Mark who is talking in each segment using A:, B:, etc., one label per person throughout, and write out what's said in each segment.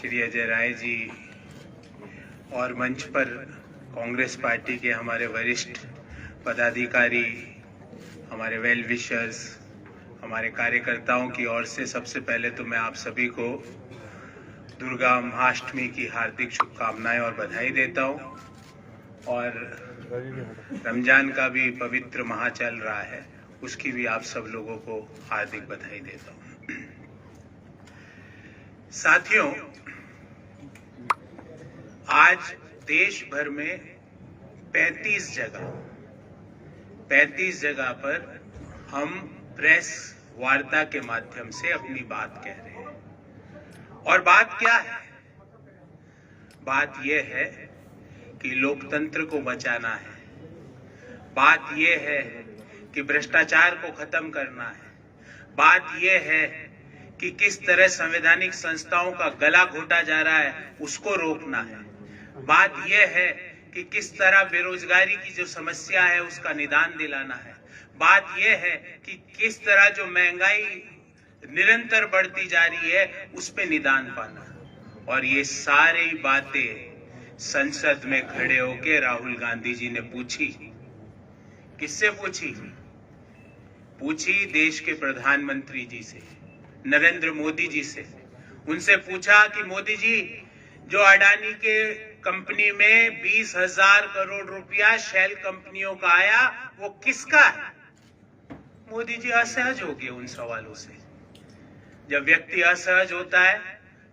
A: श्री अजय राय जी और मंच पर कांग्रेस पार्टी के हमारे वरिष्ठ पदाधिकारी, हमारे वेल विशर्स, हमारे कार्यकर्ताओं की ओर से सबसे पहले तो मैं आप सभी को दुर्गा महाअष्टमी की हार्दिक शुभकामनाएं और बधाई देता हूं। और रमजान का भी पवित्र माह चल रहा है, उसकी भी आप सब लोगों को हार्दिक बधाई देता हूं। साथियों, आज देश भर में 35 जगह पर हम प्रेस वार्ता के माध्यम से अपनी बात कह रहे हैं। और बात क्या है? बात यह है कि लोकतंत्र को बचाना है। बात यह है कि भ्रष्टाचार को खत्म करना है। बात यह है कि किस तरह संवैधानिक संस्थाओं का गला घोटा जा रहा है, उसको रोकना है। बात यह है कि किस तरह बेरोजगारी की जो समस्या है उसका निदान दिलाना है। बात यह है कि किस तरह जो महंगाई निरंतर बढ़ती जा रही है उस पे निदान पाना। और ये सारी बातें संसद में खड़े होके राहुल गांधी जी ने पूछी। किससे पूछी? पूछी देश के प्रधानमंत्री जी से, नरेंद्र मोदी जी से। उनसे पूछा कि मोदी जी, जो अडानी के कंपनी में 20,000 करोड़ रुपया शेल कंपनियों का आया, वो किसका है? मोदी जी असहज हो गए उन सवालों से। जब व्यक्ति असहज होता है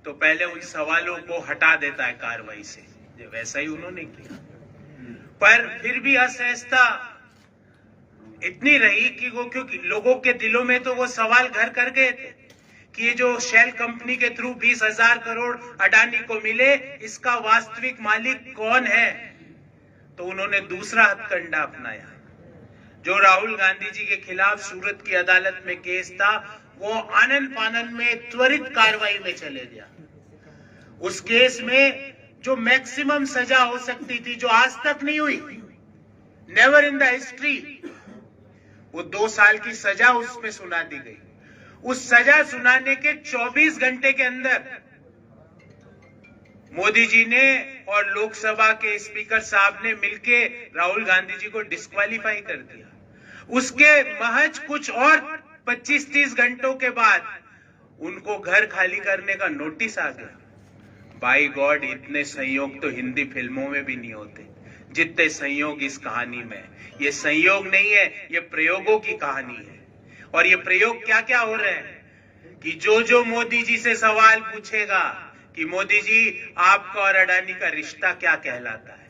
A: तो पहले उन सवालों को हटा देता है कार्रवाई से, वैसा ही उन्होंने किया। पर फिर भी असहजता इतनी रही कि वो, क्योंकि लोगों के दिलों में तो वो सवाल घर कर गए थे कि ये जो शेल कंपनी के थ्रू 20,000 करोड़ अडानी को मिले, इसका वास्तविक मालिक कौन है? तो उन्होंने दूसरा हथकंडा अपनाया। जो राहुल गांधी जी के खिलाफ सूरत की अदालत में केस था, वो आनन फानन में त्वरित कार्रवाई में चले गया। उस केस में जो मैक्सिमम सजा हो सकती थी, जो आज तक नहीं हुई, नेवर इन द हिस्ट्री, वो 2 साल की सजा उसमें सुना दी गई। उस सजा सुनाने के 24 घंटे के अंदर मोदी जी ने और लोकसभा के स्पीकर साहब ने मिलके राहुल गांधी जी को डिस्क्वालीफाई कर दिया। उसके महज कुछ और 25-30 घंटों के बाद उनको घर खाली करने का नोटिस आ गया। बाय गॉड, इतने संयोग तो हिंदी फिल्मों में भी नहीं होते जितने संयोग इस कहानी में। ये संयोग नहीं है, ये प्रयोगों की कहानी है। और ये प्रयोग क्या क्या हो रहे हैं कि जो मोदी जी से सवाल पूछेगा कि मोदी जी, आपका और अडानी का रिश्ता क्या कहलाता है,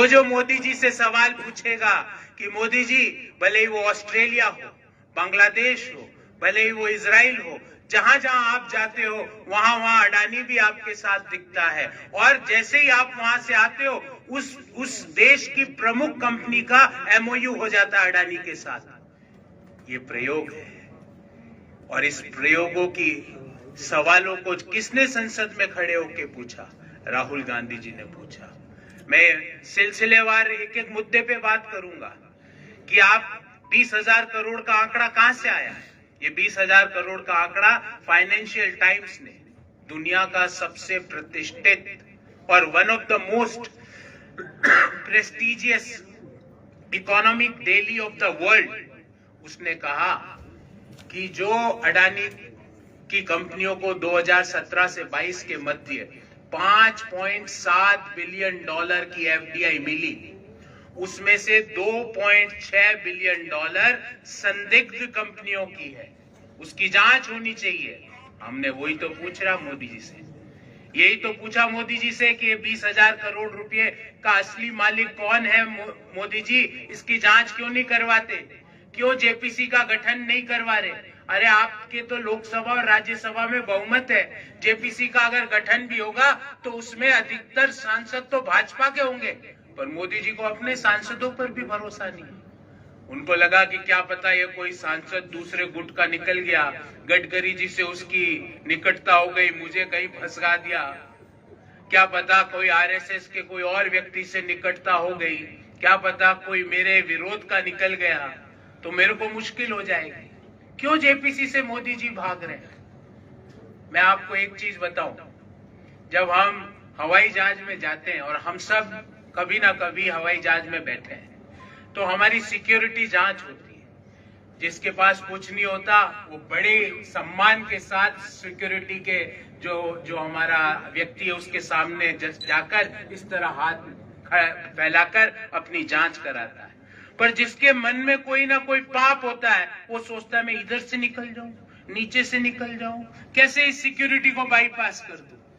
A: जो मोदी जी से सवाल पूछेगा कि मोदी जी, भले ही वो ऑस्ट्रेलिया हो, बांग्लादेश हो, भले ही वो इजराइल हो, जहां जहां आप जाते हो वहां अडानी भी आपके साथ दिखता है। और जैसे ही आप वहां से आते हो, उस देश की प्रमुख कंपनी का MOU हो जाता है अडानी के साथ। ये प्रयोग है। और इस प्रयोगों की सवालों को किसने संसद में खड़े होकर पूछा? राहुल गांधी जी ने पूछा। मैं सिलसिलेवार एक एक मुद्दे पे बात करूंगा कि आप 20,000 करोड़ का आंकड़ा कहां से आया है। ये 20,000 करोड़ का आंकड़ा फाइनेंशियल टाइम्स ने, दुनिया का सबसे प्रतिष्ठित और one of the most prestigious economic daily of the world, उसने कहा कि जो अडानी की कंपनियों को 2017 से 22 के मध्य 5.7 बिलियन डॉलर की FDI मिली, उसमें से 2.6 बिलियन डॉलर संदिग्ध कंपनियों की है। उसकी जांच होनी चाहिए। हमने वही तो पूछ रहा मोदी जी से, यही तो पूछा मोदी जी से कि 20,000 करोड़ रुपए का असली मालिक कौन है। मोदी जी, इसकी जांच क्यों नहीं करवाते? क्यों JPC का गठन नहीं करवा रहे? अरे आपके तो लोकसभा और राज्यसभा में बहुमत है। JPC का अगर गठन भी होगा तो उसमें अधिकतर सांसद तो भाजपा के होंगे। पर मोदी जी को अपने सांसदों पर भी भरोसा नहीं। उनको लगा कि क्या पता ये कोई सांसद दूसरे गुट का निकल गया, गडकरी जी से उसकी निकटता हो गई, मुझे कहीं फंसा दिया। क्या पता कोई RSS के कोई और व्यक्ति से निकटता हो गई, क्या पता कोई मेरे विरोध का निकल गया, तो मेरे को मुश्किल हो जाएगी। क्यों JPC से मोदी जी भाग रहे हैं? मैं आपको एक चीज बताऊं, जब हम हवाई जहाज में जाते हैं, और हम सब कभी ना कभी हवाई जहाज में बैठे हैं, तो हमारी सिक्योरिटी जांच होती है। जिसके पास कुछ नहीं होता वो बड़े सम्मान के साथ सिक्योरिटी के जो हमारा व्यक्ति है उसके सामने जाकर इस तरह हाथ फैलाकर अपनी जांच कराता है। पर जिसके मन में कोई ना कोई पाप होता है, वो सोचता है मैं इधर से निकल जाऊं, नीचे से निकल जाऊं, कैसे इस सिक्योरिटी को बाईपास कर दूं।